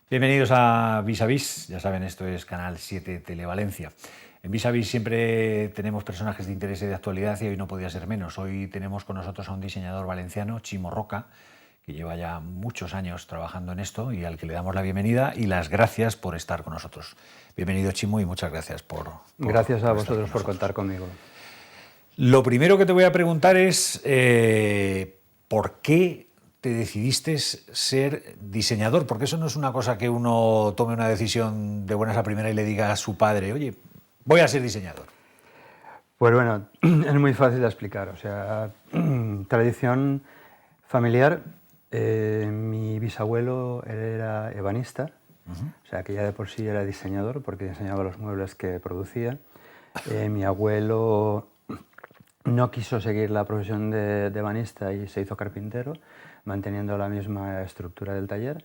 Bienvenidos a Vis a Vis, ya saben, esto es Canal 7 Televalencia. En Vis a Vis siempre tenemos personajes de interés y de actualidad y hoy no podía ser menos. Hoy tenemos con nosotros a un diseñador valenciano, Chimo Roca, que lleva ya muchos años trabajando en esto y al que le damos la bienvenida y las gracias por estar con nosotros. Bienvenido, Chimo, y muchas gracias Gracias a por estar vosotros con por nosotros. contar conmigo. Lo primero que te voy a preguntar es ¿por qué te decidiste ser diseñador? Porque eso no es una cosa que uno tome una decisión de buenas a primera y le diga a su padre, oye, voy a ser diseñador. Pues bueno, es muy fácil de explicar. O sea, tradición familiar, mi bisabuelo él era ebanista, o sea que ya de por sí era diseñador porque diseñaba los muebles que producía. Mi abuelo no quiso seguir la profesión de ebanista y se hizo carpintero, manteniendo la misma estructura del taller.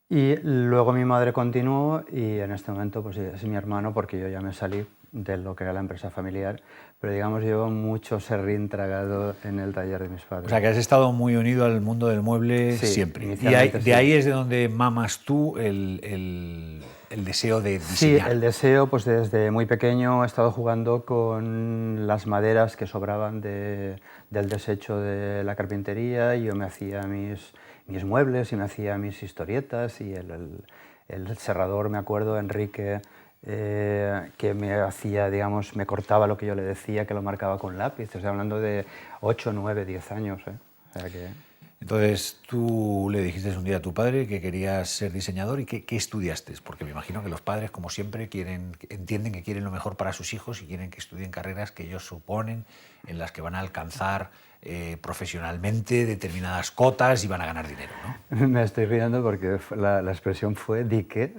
Y luego mi madre continuó y en este momento pues es mi hermano porque yo ya me salí de lo que era la empresa familiar, pero digamos llevo mucho serrín tragado en el taller de mis O padres. sea, que has estado muy unido al mundo del mueble Sí, siempre. inicialmente De sí. ahí es de donde mamas tú el deseo de Sí, diseñar. el deseo, pues desde muy pequeño he estado jugando con las maderas que sobraban del desecho de la carpintería y yo me hacía mis muebles y me hacía mis historietas y el serrador, me acuerdo, Enrique, que me hacía, digamos, me cortaba lo que yo le decía, que lo marcaba con lápiz. Estoy hablando de 8, 9, 10 años. O sea que... Entonces tú le dijiste un día a tu padre que querías ser diseñador y ¿qué estudiaste? Porque me imagino que los padres, como siempre, entienden que quieren lo mejor para sus hijos y quieren que estudien carreras que ellos suponen en las que van a alcanzar profesionalmente determinadas cotas y van a ganar dinero, ¿no? Me estoy riendo porque la expresión fue ¿di qué?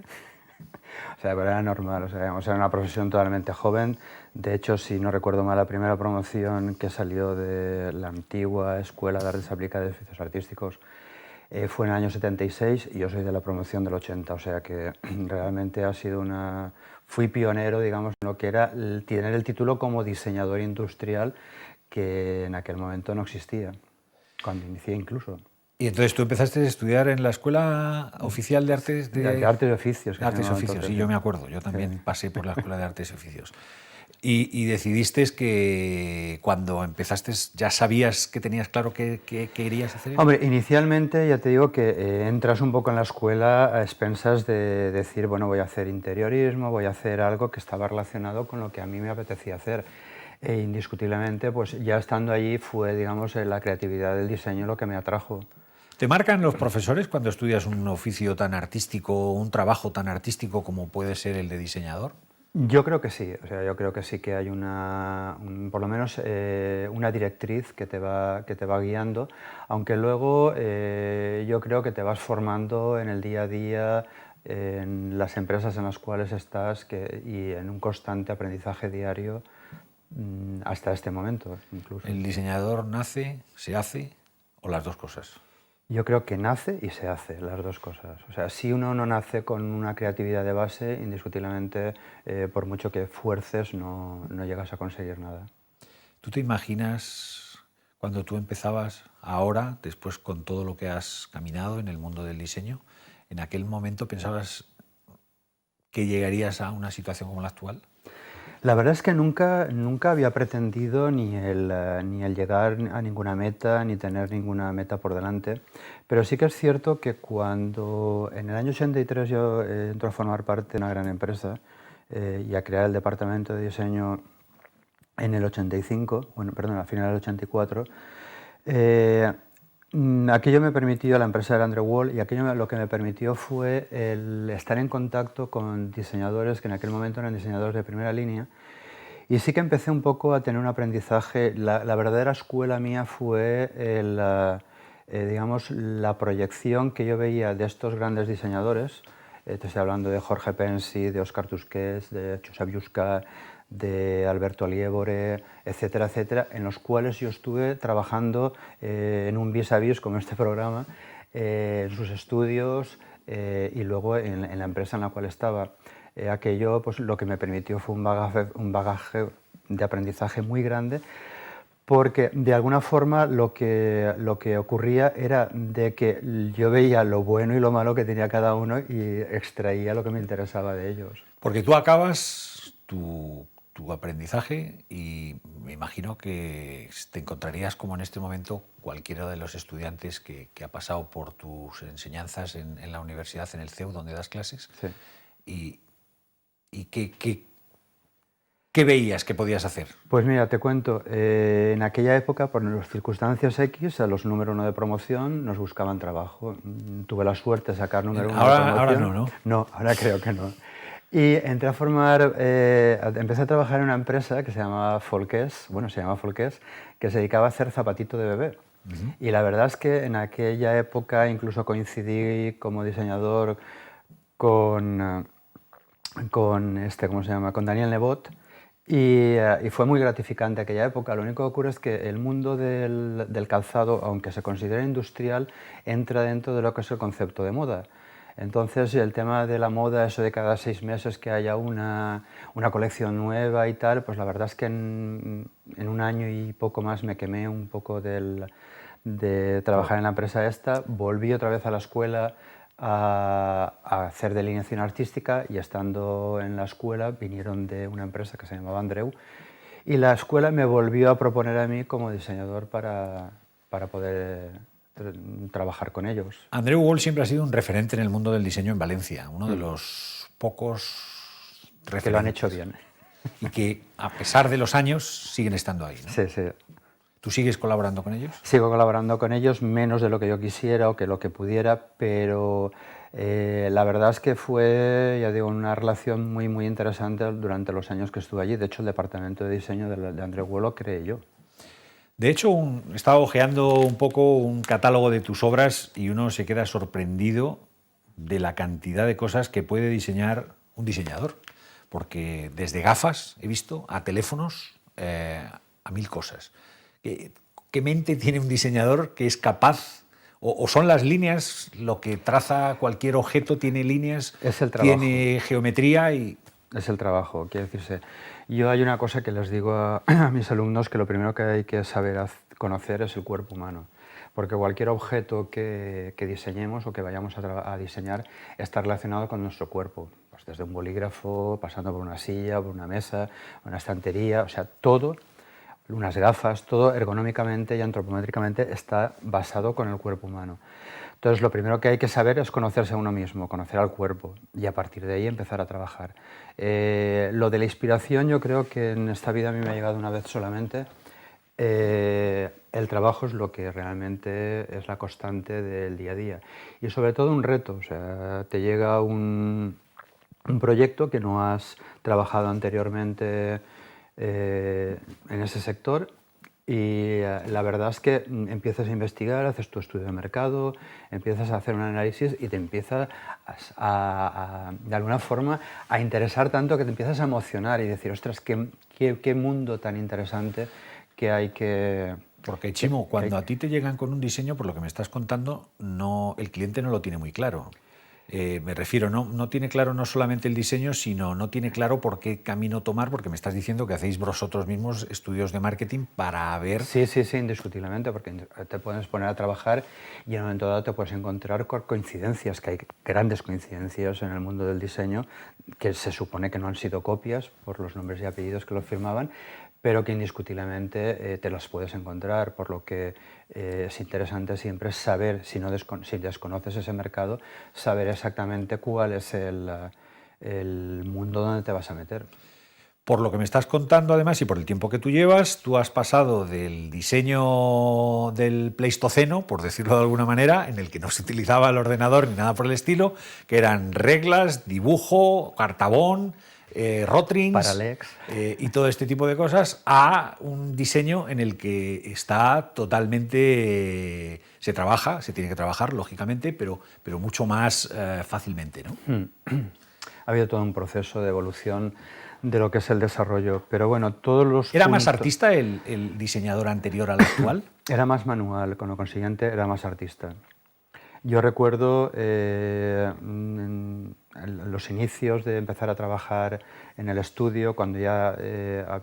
O sea, pero era normal, o sea, era una profesión totalmente joven. De hecho, si no recuerdo mal, la primera promoción que salió de la antigua Escuela de Artes Aplicadas y Oficios Artísticos fue en el año 76 y yo soy de la promoción del 80, o sea que realmente ha sido una... Fui pionero, digamos, en lo que era tener el título como diseñador industrial, que en aquel momento no existía, cuando inicié incluso. Y entonces tú empezaste a estudiar en la Escuela Oficial de Artes De Artes y Oficios, que de se Artes y llamaba Oficios, entonces. sí, Sí. yo me acuerdo, yo Sí. también pasé por la Escuela de Artes y Oficios. Y decidiste que cuando empezaste ya sabías que tenías claro qué querías hacer. Hombre, inicialmente ya te digo que entras un poco en la escuela a expensas de decir, bueno, voy a hacer interiorismo, voy a hacer algo que estaba relacionado con lo que a mí me apetecía hacer. E indiscutiblemente, pues ya estando allí fue, digamos, la creatividad del diseño lo que me atrajo. ¿Te marcan los profesores cuando estudias un oficio tan artístico, un trabajo tan artístico como puede ser el de diseñador? Yo creo que sí, o sea, yo creo que sí que hay por lo menos una directriz que te va guiando, aunque luego yo creo que te vas formando en el día a día, en las empresas en las cuales estás y en un constante aprendizaje diario hasta este momento incluso. ¿El diseñador nace, se hace o las dos cosas? Yo creo que nace y se hace, las dos cosas. O sea, si uno no nace con una creatividad de base, indiscutiblemente, por mucho que fuerces, no llegas a conseguir nada. ¿Tú te imaginas cuando tú empezabas, ahora, después con todo lo que has caminado en el mundo del diseño, en aquel momento pensabas que llegarías a una situación como la actual? La verdad es que nunca había pretendido ni el llegar a ninguna meta, ni tener ninguna meta por delante, pero sí que es cierto que cuando en el año 83 yo entro a formar parte de una gran empresa y a crear el departamento de diseño en el 85, bueno, perdón, al final del 84, aquello me permitió, la empresa era Andrew Wall, y aquello lo que me permitió fue el estar en contacto con diseñadores que en aquel momento eran diseñadores de primera línea, y sí que empecé un poco a tener un aprendizaje. La verdadera escuela mía fue digamos, la proyección que yo veía de estos grandes diseñadores. Te estoy hablando de Jorge Pensi, de Óscar Tusquets, de Josep Lluscar, de Alberto Alievore, etcétera, etcétera, en los cuales yo estuve trabajando en un vis a vis como este programa, en sus estudios y luego en la empresa en la cual estaba. Aquello pues, lo que me permitió fue un bagaje de aprendizaje muy grande, porque de alguna forma lo que ocurría era de que yo veía lo bueno y lo malo que tenía cada uno y extraía lo que me interesaba de ellos. Porque tú acabas tu aprendizaje y me imagino que te encontrarías como en este momento cualquiera de los estudiantes que ha pasado por tus enseñanzas en la universidad, en el CEU, donde das clases. Sí. ¿Y qué veías que podías hacer? Pues mira, te cuento, en aquella época, por las circunstancias X, a los número uno de promoción nos buscaban trabajo. Tuve la suerte de sacar número uno de promoción. Ahora no, ¿no? No, ahora creo que no. Y entré a empecé a trabajar en una empresa que se llamaba Folqués, bueno, se llama Folqués, que se dedicaba a hacer zapatito de bebé. Y la verdad es que en aquella época incluso coincidí como diseñador con ¿cómo se llama? Con Daniel Nebot. Y fue muy gratificante aquella época. Lo único que ocurre es que el mundo del calzado, aunque se considera industrial, entra dentro de lo que es el concepto de moda. Entonces, el tema de la moda, eso de cada 6 meses que haya una colección nueva y tal, pues la verdad es que en un año y poco más me quemé un poco de trabajar en la empresa esta, volví otra vez a la escuela a hacer delineación artística y estando en la escuela vinieron de una empresa que se llamaba Andreu y la escuela me volvió a proponer a mí como diseñador para poder trabajar con ellos. Andreu Wall siempre ha sido un referente en el mundo del diseño en Valencia, uno de los pocos referentes. Que lo han hecho bien. Y que, a pesar de los años, siguen estando ahí, ¿no? Sí, sí. ¿Tú sigues colaborando con ellos? Sigo colaborando con ellos, menos de lo que yo quisiera o que lo que pudiera, pero la verdad es que fue, ya digo, una relación muy, muy interesante durante los años que estuve allí. De hecho, el departamento de diseño de Andreu Wall lo creé yo. De hecho, he estado hojeando un poco un catálogo de tus obras y uno se queda sorprendido de la cantidad de cosas que puede diseñar un diseñador. Porque desde gafas, he visto, a teléfonos, a 1000 cosas. ¿Qué mente tiene un diseñador que es capaz, o son las líneas, lo que traza cualquier objeto, tiene líneas, es el trabajo, tiene geometría y... Es el trabajo, quiere decirse. Yo hay una cosa que les digo a mis alumnos, que lo primero que hay que saber conocer es el cuerpo humano. Porque cualquier objeto que diseñemos o que vayamos a diseñar está relacionado con nuestro cuerpo. Pues desde un bolígrafo, pasando por una silla, por una mesa, una estantería, o sea, todo, unas gafas, todo ergonómicamente y antropométricamente está basado con el cuerpo humano. Entonces, lo primero que hay que saber es conocerse a uno mismo, conocer al cuerpo y a partir de ahí empezar a trabajar. Lo de la inspiración, yo creo que en esta vida a mí me ha llegado una vez solamente. El trabajo es lo que realmente es la constante del día a día y sobre todo un reto. O sea, te llega un proyecto que no has trabajado anteriormente en ese sector y la verdad es que empiezas a investigar, haces tu estudio de mercado, empiezas a hacer un análisis y te empiezas de alguna forma a interesar tanto que te empiezas a emocionar y decir, ostras, qué mundo tan interesante que hay que... Porque, Chimo, cuando a ti te llegan con un diseño, por lo que me estás contando, el cliente no lo tiene muy claro. Me refiero, no tiene claro no solamente el diseño, sino no tiene claro por qué camino tomar, porque me estás diciendo que hacéis vosotros mismos estudios de marketing para ver... Sí, indiscutiblemente, porque te puedes poner a trabajar y en un momento dado te puedes encontrar con coincidencias, que hay grandes coincidencias en el mundo del diseño, que se supone que no han sido copias por los nombres y apellidos que lo firmaban, pero que indiscutiblemente te las puedes encontrar, por lo que es interesante siempre saber, si desconoces ese mercado, saber exactamente cuál es el mundo donde te vas a meter. Por lo que me estás contando, además, y por el tiempo que tú llevas, tú has pasado del diseño del Pleistoceno, por decirlo de alguna manera, en el que no se utilizaba el ordenador ni nada por el estilo, que eran reglas, dibujo, cartabón, rotrings, Parallax. Y todo este tipo de cosas, a un diseño en el que está totalmente... se trabaja, se tiene que trabajar, lógicamente, pero mucho más fácilmente, ¿no? Ha habido todo un proceso de evolución de lo que es el desarrollo, pero bueno, todos los ¿Era más artista el diseñador anterior al actual? Era más manual, con lo consiguiente era más artista. Yo recuerdo en los inicios de empezar a trabajar en el estudio, cuando ya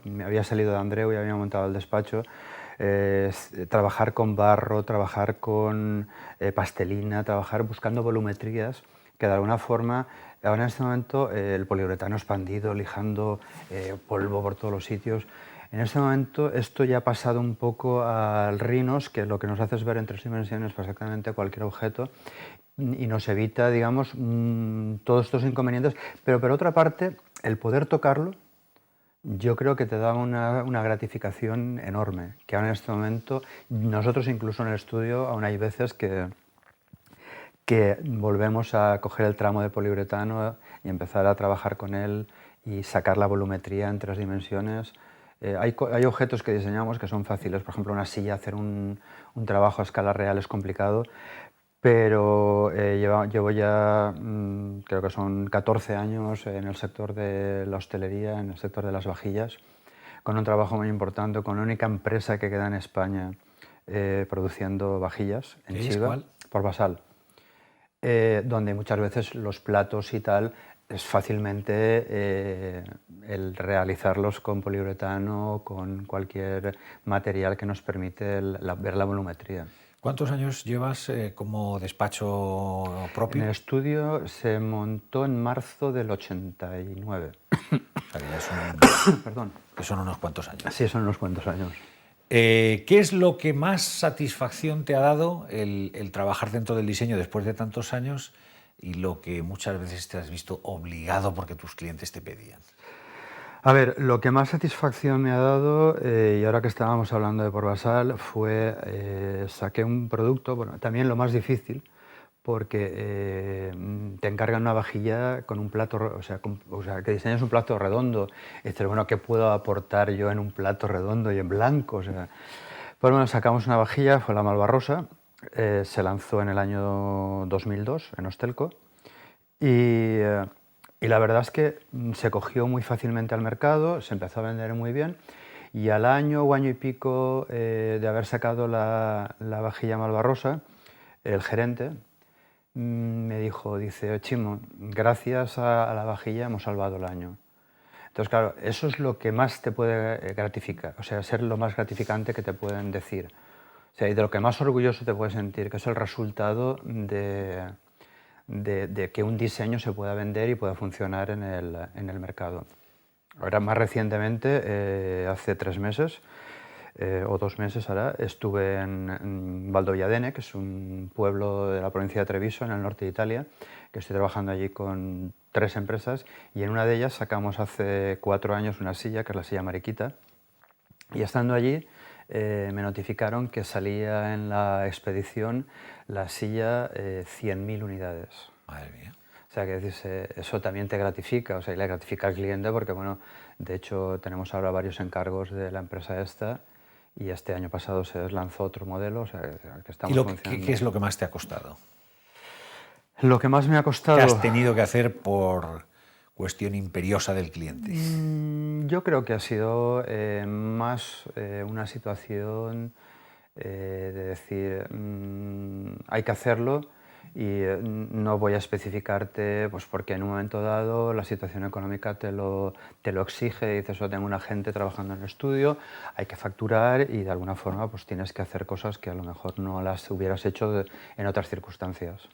me había salido de Andreu y había montado el despacho, trabajar con barro, trabajar con pastelina, trabajar buscando volumetrías que de alguna forma, ahora en este momento el poliuretano expandido, lijando polvo por todos los sitios. En este momento esto ya ha pasado un poco al Rhinos, que lo que nos hace es ver en 3 dimensiones perfectamente cualquier objeto y nos evita, digamos, todos estos inconvenientes. Pero por otra parte, el poder tocarlo, yo creo que te da una gratificación enorme, que ahora en este momento, nosotros incluso en el estudio, aún hay veces que volvemos a coger el tramo de poliuretano y empezar a trabajar con él y sacar la volumetría en 3 dimensiones. Hay objetos que diseñamos que son fáciles, por ejemplo una silla, hacer un trabajo a escala real es complicado, pero llevo ya, creo que son 14 años en el sector de la hostelería, en el sector de las vajillas, con un trabajo muy importante, con la única empresa que queda en España produciendo vajillas en Chiva, ¿Cuál? por Basal. Donde muchas veces los platos y tal es fácilmente el realizarlos con poliuretano, con cualquier material que nos permite ver la volumetría. ¿Cuántos años llevas como despacho propio? En el estudio se montó en marzo del 89. O sea, que ya son, Perdón. que son unos cuantos años. Sí, son unos cuantos años. ¿Qué es lo que más satisfacción te ha dado el trabajar dentro del diseño después de tantos años y lo que muchas veces te has visto obligado porque tus clientes te pedían? A ver, lo que más satisfacción me ha dado, y ahora que estábamos hablando de Por Basal, fue saqué un producto, bueno, también lo más difícil, porque te encargan una vajilla con un plato, o sea, que diseñas un plato redondo, y dices, bueno, ¿qué puedo aportar yo en un plato redondo y en blanco? O sea, pues bueno, sacamos una vajilla, fue la Malvarrosa, se lanzó en el año 2002 en Hostelco, y la verdad es que se cogió muy fácilmente al mercado, se empezó a vender muy bien, y al año o año y pico de haber sacado la vajilla Malvarrosa, el gerente me dijo, dice, Chimo, gracias a la vajilla hemos salvado el año. Entonces, claro, eso es lo que más te puede gratificar, o sea, ser lo más gratificante que te pueden decir. O sea, y de lo que más orgulloso te puedes sentir, que es el resultado de que un diseño se pueda vender y pueda funcionar en el mercado. Ahora, más recientemente, hace 3 meses, o 2 meses ahora, estuve en Valdolladene, que es un pueblo de la provincia de Treviso, en el norte de Italia, que estoy trabajando allí con 3 empresas, y en una de ellas sacamos hace 4 años una silla, que es la silla Mariquita, y estando allí me notificaron que salía en la expedición la silla 100.000 unidades. Madre mía. O sea, que eso también te gratifica, o sea, y le gratifica al cliente porque, bueno, de hecho tenemos ahora varios encargos de la empresa esta y este año pasado se lanzó otro modelo, o sea, que estamos funcionando. ¿Qué es lo que más te ha costado? Lo que más me ha costado... ¿Qué has tenido que hacer por cuestión imperiosa del cliente? Yo creo que ha sido más una situación de decir, hay que hacerlo y no voy a especificarte, pues porque en un momento dado la situación económica te lo exige, y dices, tengo una gente trabajando en el estudio, hay que facturar y de alguna forma pues tienes que hacer cosas que a lo mejor no las hubieras hecho en otras circunstancias.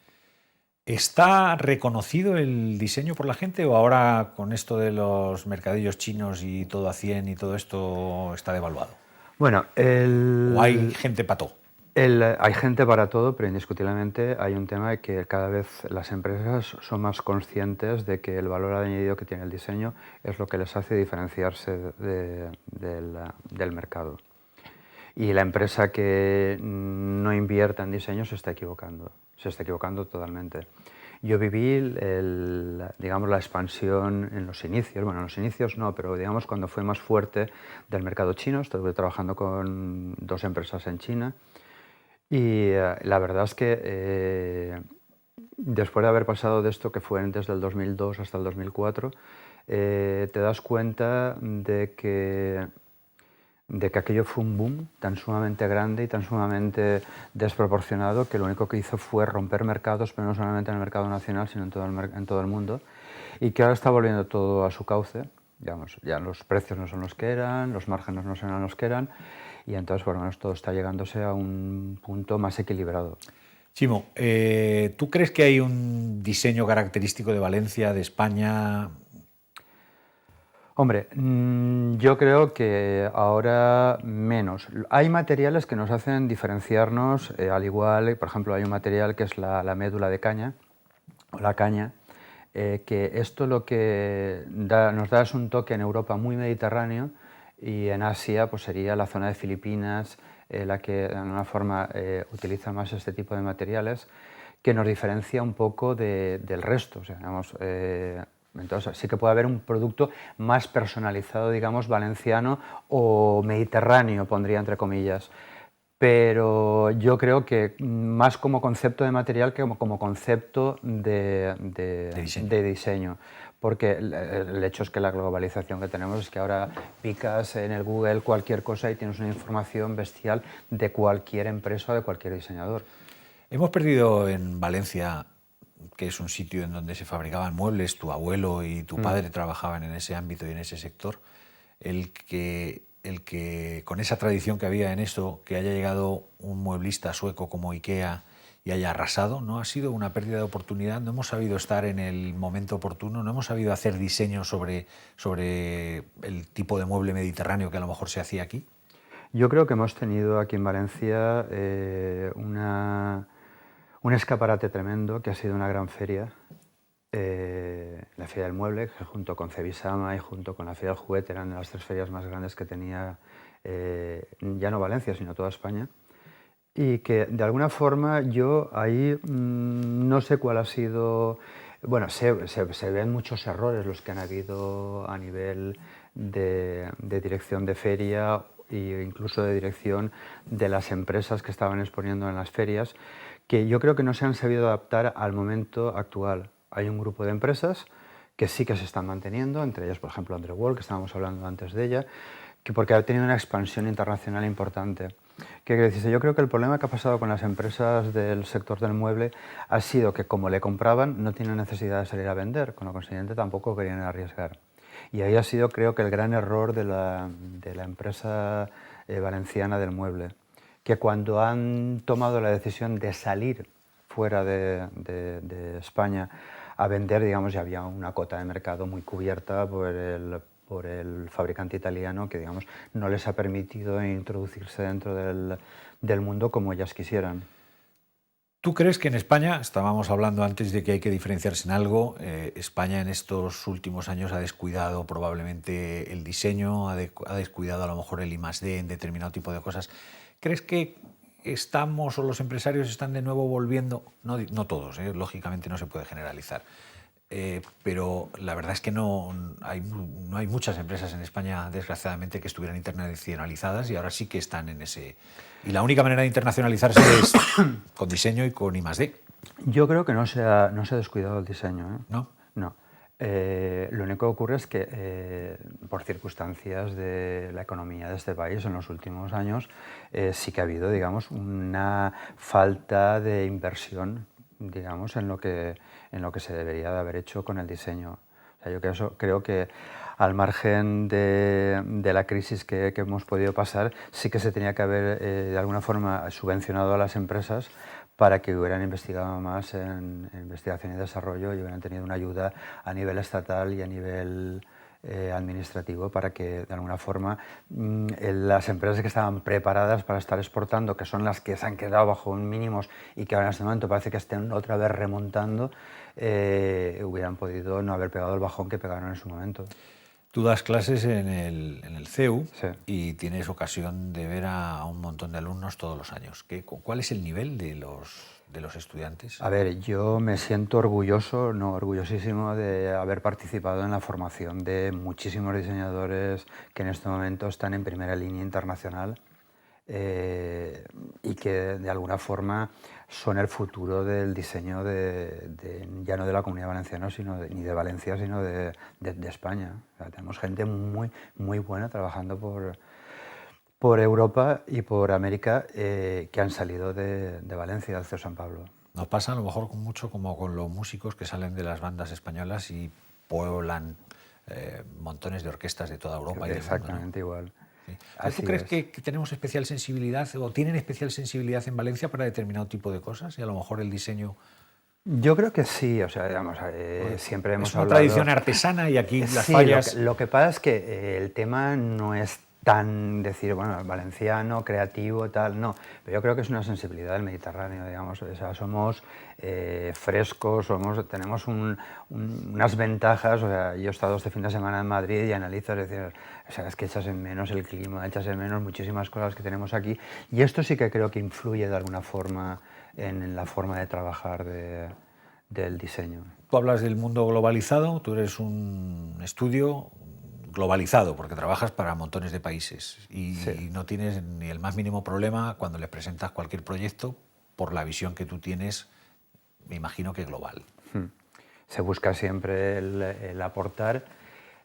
¿Está reconocido el diseño por la gente o ahora con esto de los mercadillos chinos y todo a 100 y todo esto está devaluado? Bueno, ¿O hay gente pató? Hay gente para todo, pero indiscutiblemente hay un tema de que cada vez las empresas son más conscientes de que el valor añadido que tiene el diseño es lo que les hace diferenciarse del mercado. Y la empresa que no invierta en diseño se está equivocando totalmente. Yo viví, digamos, la expansión en los inicios, bueno, en los inicios no, pero digamos cuando fue más fuerte del mercado chino. Estuve trabajando con 2 empresas en China y la verdad es que después de haber pasado de esto, que fue desde el 2002 hasta el 2004, te das cuenta de que aquello fue un boom tan sumamente grande y tan sumamente desproporcionado que lo único que hizo fue romper mercados, pero no solamente en el mercado nacional, sino en todo el mundo, y que ahora está volviendo todo a su cauce Digamos, ya los precios no son los que eran, los márgenes no son los que eran, y entonces por lo menos todo está llegándose a un punto más equilibrado. Chimo, ¿tú crees que hay un diseño característico de Valencia, de España? Hombre, yo creo que ahora menos. Hay materiales que nos hacen diferenciarnos, al igual, por ejemplo, hay un material que es la médula de caña, o la caña, que esto lo que nos da es un toque en Europa muy mediterráneo, y en Asia pues sería la zona de Filipinas, la que de alguna forma utiliza más este tipo de materiales, que nos diferencia un poco del resto. O sea, digamos, entonces sí que puede haber un producto más personalizado, digamos, valenciano o mediterráneo, pondría entre comillas. Pero yo creo que más como concepto de material que como concepto de diseño. Porque el hecho es que la globalización que tenemos es que ahora picas en el Google cualquier cosa y tienes una información bestial de cualquier empresa o de cualquier diseñador. Hemos perdido en Valencia, que es un sitio en donde se fabricaban muebles, tu abuelo y tu padre trabajaban en ese ámbito y en ese sector, el que con esa tradición que había en eso, que haya llegado un mueblista sueco como IKEA y haya arrasado, ¿no ha sido una pérdida de oportunidad? ¿No hemos sabido estar en el momento oportuno? ¿No hemos sabido hacer diseño sobre el tipo de mueble mediterráneo que a lo mejor se hacía aquí? Yo creo que hemos tenido aquí en Valencia un escaparate tremendo, que ha sido una gran feria, la Feria del Mueble, que junto con Cebisama y junto con la Feria del Juguete eran las tres ferias más grandes que tenía ya no Valencia, sino toda España. Y que de alguna forma yo ahí no sé cuál ha sido. Bueno, se ven muchos errores los que han habido a nivel de dirección de feria e incluso de dirección de las empresas que estaban exponiendo en las ferias, que yo creo que no se han sabido adaptar al momento actual. Hay un grupo de empresas que sí que se están manteniendo, entre ellas, por ejemplo, Andrew Wall, que estábamos hablando antes de ella, que porque ha tenido una expansión internacional importante. ¿Qué quiere decir? Yo creo que el problema que ha pasado con las empresas del sector del mueble ha sido que, como le compraban, no tienen necesidad de salir a vender, con lo consiguiente tampoco querían arriesgar. Y ahí ha sido, creo que, el gran error de la empresa valenciana del mueble, que cuando han tomado la decisión de salir fuera de España a vender, digamos, ya había una cota de mercado muy cubierta por el fabricante italiano, que, digamos, no les ha permitido introducirse dentro del mundo como ellas quisieran. ¿Tú crees que en España, estábamos hablando antes de que hay que diferenciarse en algo, España en estos últimos años ha descuidado probablemente el diseño, ha descuidado a lo mejor el I+D en determinado tipo de cosas? ¿Crees que estamos o los empresarios están de nuevo volviendo? No todos, lógicamente no se puede generalizar. Pero la verdad es que no hay muchas empresas en España, desgraciadamente, que estuvieran internacionalizadas y ahora sí que están en ese. Y la única manera de internacionalizarse es con diseño y con I+D. Yo creo que no se ha descuidado el diseño, ¿eh? ¿No? No. Lo único que ocurre es que, por circunstancias de la economía de este país en los últimos años, sí que ha habido, digamos, una falta de inversión, digamos, en lo que se debería de haber hecho con el diseño. O sea, yo creo que al margen de la crisis que hemos podido pasar, sí que se tenía que haber, de alguna forma, subvencionado a las empresas para que hubieran investigado más en investigación y desarrollo y hubieran tenido una ayuda a nivel estatal y a nivel administrativo, para que de alguna forma las empresas que estaban preparadas para estar exportando, que son las que se han quedado bajo mínimos y que ahora en este momento parece que estén otra vez remontando, hubieran podido no haber pegado el bajón que pegaron en su momento. Tú das clases en el CEU, Sí. y tienes ocasión de ver a un montón de alumnos todos los años. ¿Cuál es el nivel de los estudiantes? A ver, yo me siento orgulloso, no, orgullosísimo de haber participado en la formación de muchísimos diseñadores que en este momento están en primera línea internacional, y que de alguna forma son el futuro del diseño ya no de la Comunidad Valenciana, ni de Valencia, sino de España. O sea, tenemos gente muy, muy buena trabajando por Europa y por América, que han salido de Valencia, del CEU San Pablo. Nos pasa a lo mejor mucho como con los músicos que salen de las bandas españolas y pueblan montones de orquestas de toda Europa y del mundo, ¿no? Exactamente igual. Sí. Así ¿Tú crees es. que tenemos especial sensibilidad o tienen especial sensibilidad en Valencia para determinado tipo de cosas? Y a lo mejor el diseño... Yo creo que sí, o sea, digamos, Porque siempre es hemos una hablado... tradición artesana y aquí las Sí, fallas... lo que pasa es que el tema no es tan decir, bueno, valenciano, creativo, tal, no. Pero yo creo que es una sensibilidad del Mediterráneo, digamos. O sea, somos frescos, tenemos unas ventajas. O sea, yo he estado este fin de semana en Madrid y analizo, es decir, o sea, es que echas en menos el clima, echas en menos muchísimas cosas que tenemos aquí. Y esto sí que creo que influye de alguna forma en la forma de trabajar del diseño. Tú hablas del mundo globalizado, tú eres un estudio globalizado porque trabajas para montones de países y Sí. no tienes ni el más mínimo problema cuando les presentas cualquier proyecto por la visión que tú tienes, me imagino que global. Se busca siempre el aportar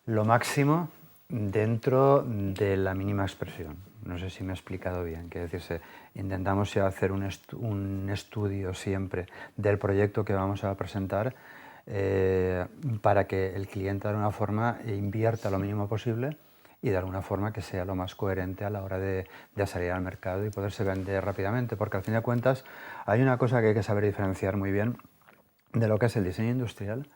lo máximo dentro de la mínima expresión. No sé si me he explicado bien. Quiere decirse, intentamos hacer un estudio siempre del proyecto que vamos a presentar para que el cliente de alguna forma invierta lo mínimo posible y de alguna forma que sea lo más coherente a la hora de salir al mercado y poderse vender rápidamente. Porque al fin de cuentas hay una cosa que hay que saber diferenciar muy bien de lo que es el diseño industrial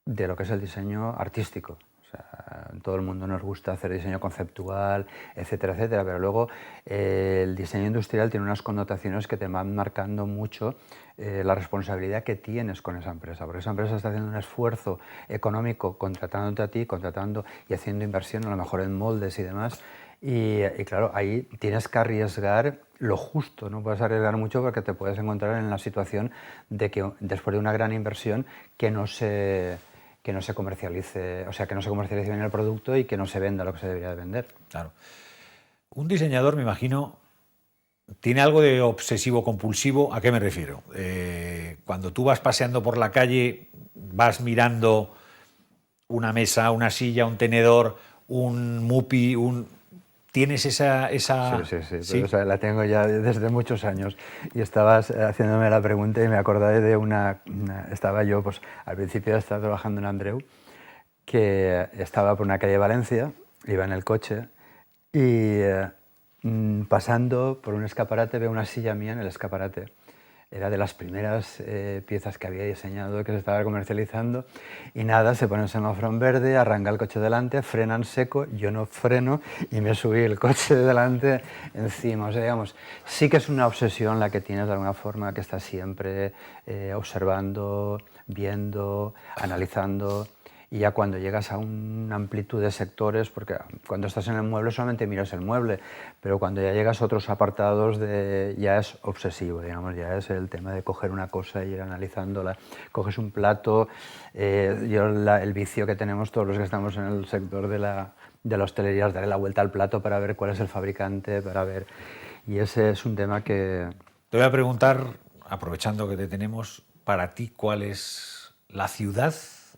de lo que es el diseño artístico. O sea, todo el mundo nos gusta hacer diseño conceptual, etcétera, etcétera, pero luego el diseño industrial tiene unas connotaciones que te van marcando mucho la responsabilidad que tienes con esa empresa, porque esa empresa está haciendo un esfuerzo económico contratándote a ti, contratando y haciendo inversión a lo mejor en moldes y demás, y claro, ahí tienes que arriesgar lo justo, no puedes arriesgar mucho porque te puedes encontrar en la situación de que después de una gran inversión que no se comercialice, o sea, que no se comercialice bien el producto y que no se venda lo que se debería de vender. Claro. Un diseñador, me imagino, tiene algo de obsesivo compulsivo. ¿A qué me refiero? Cuando tú vas paseando por la calle, vas mirando una mesa, una silla, un tenedor, un mupi, ¿tienes esa...? Sí, ¿Sí? o sea, la tengo ya desde muchos años y estabas haciéndome la pregunta y me acordé de estaba yo, pues al principio estaba trabajando en Andreu, que estaba por una calle de Valencia, iba en el coche y pasando por un escaparate veo una silla mía en el escaparate. Era de las primeras piezas que había diseñado, que se estaba comercializando, y nada, se pone el semáforo en verde, arranca el coche delante, frena en seco, yo no freno y me subí el coche de delante encima. O sea, digamos, sí que es una obsesión la que tienes de alguna forma, que estás siempre observando, viendo, analizando. Y ya cuando llegas a una amplitud de sectores, porque cuando estás en el mueble solamente miras el mueble, pero cuando ya llegas a otros apartados ya es obsesivo, digamos, ya es el tema de coger una cosa y ir analizándola. Coges un plato, el vicio que tenemos todos los que estamos en el sector de la hostelería es darle la vuelta al plato para ver cuál es el fabricante, para ver... Y ese es un tema que... Te voy a preguntar, aprovechando que te tenemos, para ti, ¿cuál es la ciudad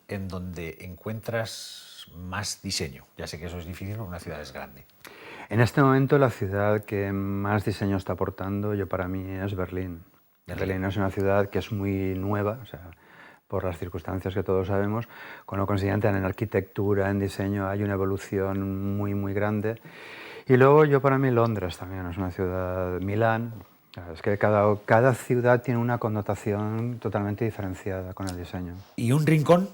en donde encuentras más diseño? Ya sé que eso es difícil porque una ciudad es grande. En este momento la ciudad que más diseño está aportando, para mí, es Berlín. Berlín es una ciudad que es muy nueva, o sea, por las circunstancias que todos sabemos, con lo consiguiente en arquitectura, en diseño, hay una evolución muy, muy grande. Y luego para mí Londres también es una ciudad, Milán. Es que cada ciudad tiene una connotación totalmente diferenciada con el diseño. Y un rincón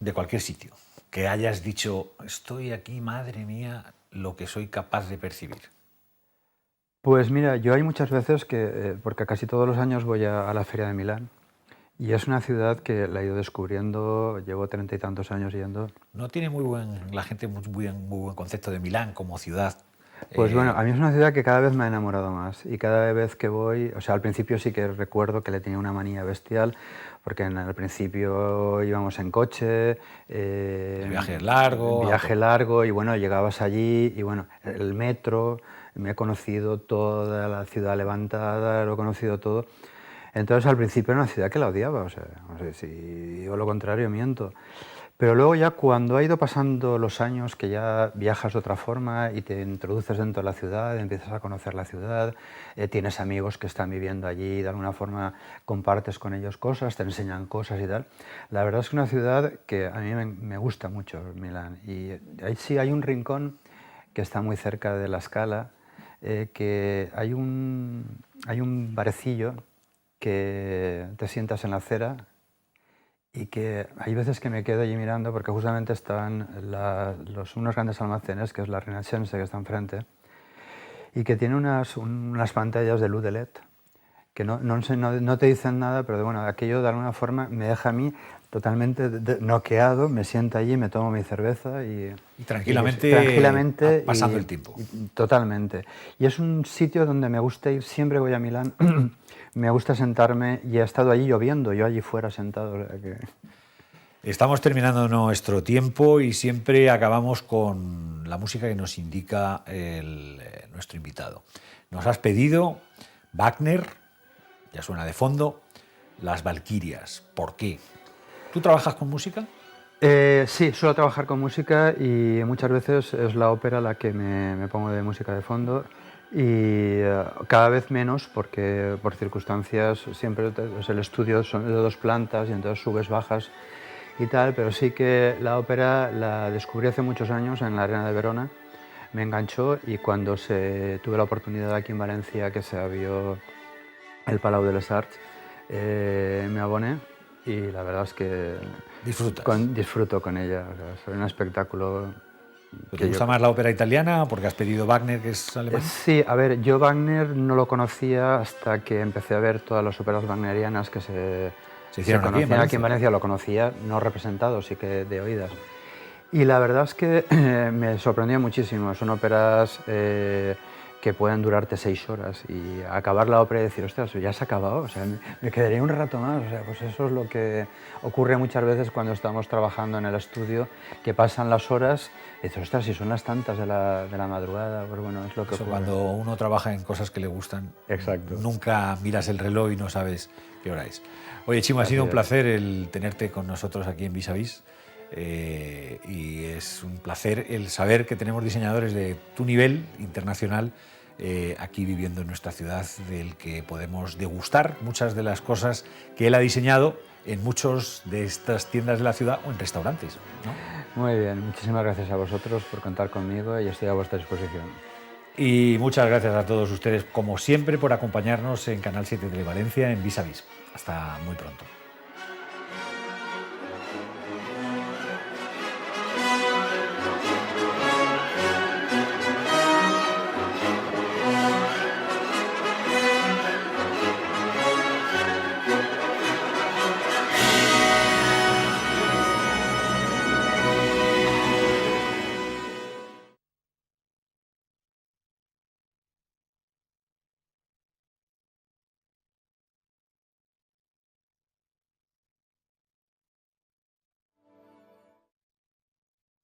de cualquier sitio, que hayas dicho, estoy aquí, madre mía, lo que soy capaz de percibir. Pues mira, yo hay muchas veces que, porque casi todos los años voy a la Feria de Milán, y es una ciudad que la he ido descubriendo, llevo 30 y tantos años yendo. No tiene la gente muy buen concepto de Milán como ciudad. Pues bueno, a mí es una ciudad que cada vez me ha enamorado más y cada vez que voy, o sea, al principio sí que recuerdo que le tenía una manía bestial, porque al principio íbamos en coche, el viaje es largo. Largo, y bueno, llegabas allí y bueno, el metro, me he conocido toda la ciudad levantada, lo he conocido todo. Entonces al principio era una ciudad que la odiaba, o sea, no sé si digo lo contrario, miento. Pero luego ya cuando ha ido pasando los años, que ya viajas de otra forma y te introduces dentro de la ciudad, empiezas a conocer la ciudad, tienes amigos que están viviendo allí, de alguna forma compartes con ellos cosas, te enseñan cosas y tal. La verdad es que es una ciudad que a mí me gusta mucho, Milán. Y ahí sí hay un rincón que está muy cerca de la Scala, que hay un barecillo que te sientas en la acera y que hay veces que me quedo allí mirando porque justamente están unos grandes almacenes, que es la Renaissance que está enfrente, y que tiene unas pantallas de luz de LED que no te dicen nada, pero bueno, aquello de alguna forma me deja a mí totalmente noqueado, me siento allí, me tomo mi cerveza y tranquilamente pasando el tiempo. Totalmente. Y es un sitio donde me gusta ir, siempre voy a Milán, me gusta sentarme y he estado allí lloviendo, yo allí fuera sentado. Estamos terminando nuestro tiempo y siempre acabamos con la música que nos indica nuestro invitado. Nos has pedido Wagner, ya suena de fondo, Las Valquirias. ¿Por qué? ¿Tú trabajas con música? Sí, suelo trabajar con música y muchas veces es la ópera la que me pongo de música de fondo y cada vez menos porque por circunstancias siempre el estudio son de 2 plantas y entonces subes, bajas y tal, pero sí que la ópera la descubrí hace muchos años en la Arena de Verona, me enganchó y cuando tuve la oportunidad aquí en Valencia que se abrió el Palau de les Arts, me aboné y la verdad es que disfruto con ella. O sea, es un espectáculo. ¿Te gusta más la ópera italiana porque has pedido Wagner, que es alemán? Sí, a ver, yo Wagner no lo conocía hasta que empecé a ver todas las óperas wagnerianas que se hicieron aquí en Valencia. Lo conocía, no representado, sí que de oídas. Y la verdad es que me sorprendió muchísimo. Son óperas que pueden durarte 6 horas y acabar la ópera y decir, ostras, ya se ha acabado, o sea, me quedaría un rato más. O sea, pues eso es lo que ocurre muchas veces cuando estamos trabajando en el estudio, que pasan las horas y dices, ostras, si son las tantas de la madrugada, pues bueno, es lo que ocurre. Cuando uno trabaja en cosas que le gustan, exacto, nunca miras el reloj y no sabes qué hora es. Oye, Chimo, ha sido un placer el tenerte con nosotros aquí en Vis a Vis. Y es un placer el saber que tenemos diseñadores de tu nivel internacional aquí viviendo en nuestra ciudad, del que podemos degustar muchas de las cosas que él ha diseñado en muchas de estas tiendas de la ciudad o en restaurantes, ¿no? Muy bien, muchísimas gracias a vosotros por contar conmigo y estoy a vuestra disposición. Y muchas gracias a todos ustedes, como siempre, por acompañarnos en Canal 7 Televalencia en Vis a Vis. Hasta muy pronto.